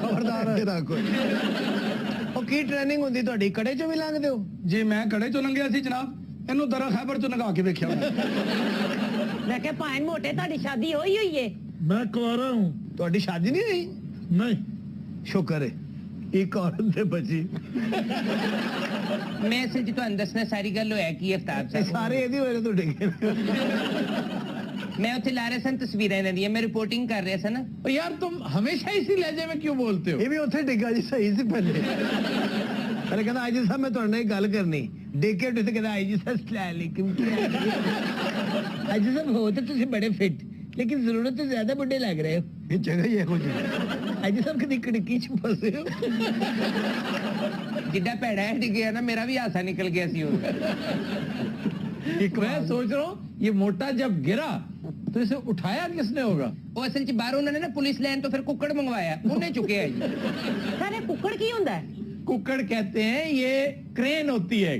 ਖਬਰਦਾਰ ਤੇਰਾ ਕੋਈ। ਉਹ ਕੀ ਟ੍ਰੇਨਿੰਗ ਹੁੰਦੀ ਤੁਹਾਡੀ? ਕੜੇ ਚੋਂ ਵੀ ਲੰਘਦੇ ਹੋ? ਜੀ ਮੈਂ ਕੜੇ 'ਚੋਂ ਲੰਘਿਆ ਸੀ ਜਨਾਬ, ਇਹਨੂੰ ਦਰਾ ਖੈਬਰ 'ਚੋਂ ਲੰਘਾ ਕੇ ਵੇਖਿਆ ਮੈਂ। ਮੈਂ ਕਿਹਾ ਭਾਵੇਂ ਮੋਟੇ ਤੁਹਾਡੀ ਸ਼ਾਦੀ ਹੋਈ ਹੋਈ ਏ। मैं कुंवारा हूँ। ਤੁਹਾਡੀ ਸ਼ਾਦੀ ਨਹੀਂ ਹੋਈ? नहीं, ਸ਼ੁਕਰ ਹੈ। ਇੱਕ ਔਰਤ ਤੇ ਬਚੀ। ਮੈਂ ਅਸਲ 'ਚ ਤੁਹਾਨੂੰ ਦੱਸਣਾ ਸਾਰੀ ਗੱਲ ਹੋਇਆ ਕੀ ਅਫਤਾਬ ਸਾਹਿਬ। ਸਾਰੇ ਇਹਦੀ ਵਜ੍ਹਾ ਤੋਂ ਡਿੱਗੇ। मैं उत्थे ला रहे सन तस्वीरें इन्हां दियां, मैं रिपोर्टिंग कर रहा सा ना। यार तुम हमेशा इसी लहजे में क्यों बोलते हो? ਇਹ ਵੀ ਉੱਥੇ ਡਿੱਗਾ ਜੀ, ਸਹੀ ਸੀ ਪਹਿਲੇ। ਪਹਿਲੇ ਕਹਿੰਦਾ ਆਈ ਜੀ ਸਾਹਿਬ ਮੈਂ ਤੁਹਾਡੇ ਨਾਲ ਇੱਕ ਗੱਲ ਕਰਨੀ। ਡਿੱਗ ਕੇ ਉੱਠ ਕੇ ਕਹਿੰਦਾ ਆਈ ਜੀ ਸਾਹਿਬ ਸਲਾਮ ਅਲੈਕੁਮ ਕੀ ਹਾਲ ਹੈ? ਆਈ ਜੀ ਸਾਹਿਬ ਹੋ ਤਾਂ ਤੁਸੀਂ ਬੜੇ ਫਿੱਟ, लेकिन जरूरत से ज्यादा बुढ़े लग रहे हो। ये जगह ही है अजी सब कभी खिड़की च फंसे हो। जिड्डा भैड़ा है डिग्या ना, मेरा भी हासा निकल गया सी। मैं सोच रहा हूँ ये मोटा जब गिरा तो इसे उठाया किसने होगा? वो असल च बाहर उन्होंने ना पुलिस लाइन तो फिर कुक्कड़ मंगवाया, उन्हें चुके है। सर कुक्कड़ की होता है? कुक्कड़ कहते हैं, ये क्रेन होती है,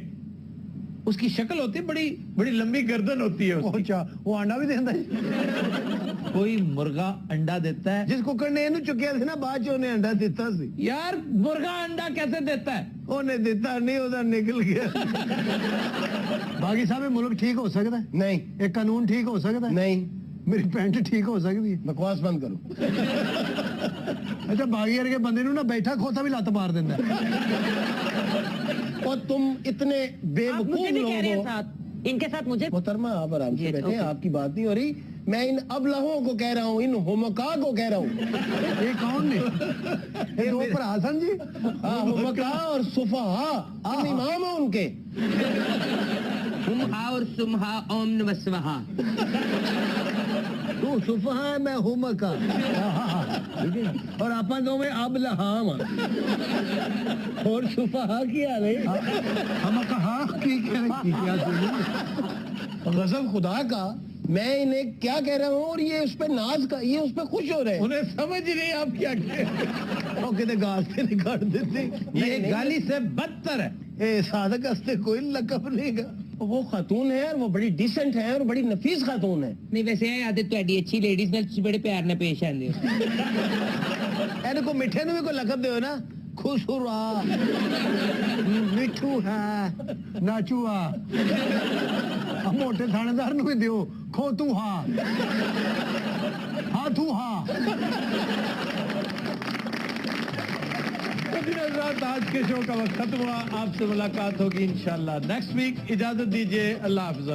उसकी शक्ल होती है, बड़ी बड़ी लंबी गर्दन होती है उसकी। अच्छा वो अंडा भी देता है? कोई मुर्गा अंडा देता है? जिस कुक्कड़ ने इन्हें चुकिया थी ना, बाद च उन्हें अंडा देता सी। यार मुर्गा अंडा कैसे देता है? उन्हें देता नहीं, उधर निकल गया। बागी साहब मुल्क ठीक हो सकता है? नहीं। एक कानून ठीक हो सकता है? नहीं। मेरी पैंट ठीक हो सकती है? बकवास बंद करो। अच्छा बागी वर्गे बंदे नूं ना बैठा खोता भी लत मार देंदा है। और तुम इतने आप मुझे भी कह रहे हैं बेवकूफ साथ, इनके साथ मुझे। मोहतरमा आप आराम से बैठे, आपकी बात नहीं हो रही। मैं इन अबलहों को कह रहा हूँ, इन होमका को कह रहा हूँ। ये कौन ने? ये दो भरा सन जी। हाँ होमका और सुफहा, हम इमाम हैं उनके। हुमहा और सुमहा ओम नमः स्वाहा। तू सुफहा है, मैं होमका। और आपा दो में अबलहाम और सुफहा की आ रही। हम कहा कि क्या कसम खुदा का मैं इन्हें क्या कह रहा हूँ, और ये उस पे नाज का, ये उस पे खुश हो रहे हैं। उन्हें समझ ही नहीं आप क्या कह रहे हो। कहते गाल से निकाल देते। ये गाली से बदतर है। ए सादक हस्ते कोई लकब नहीं गा। वो खातून है और वो बड़ी डिसेंट है और बड़ी नफीस खातून है। नहीं वैसे ये आदत ਤੁਹਾਡੀ अच्छी लेडीज ਨਾਲ ਤੁਸੀਂ ਬੜੇ ਪਿਆਰ ਨਾਲ ਪੇਸ਼ ਆਉਂਦੇ ਹੋ। ਇਹਨੂੰ ਕੋ ਮਿੱਠੇ ਨੂੰ ਵੀ ਕੋਈ ਲਕਬ ਦਿਓ ਨਾ, ਖੁਸ਼ੂਰਾ, ਮਿੱਠੂ ਹੈ, नाचुआ। मोटे थानेदार नूं भी दियो, खोतू हा, हाथू हा। आज के शो का वक्त खत्म हुआ, आपसे मुलाकात होगी इंशाल्लाह नेक्स्ट वीक। इजाजत दीजिए, अल्लाह हाफिज़।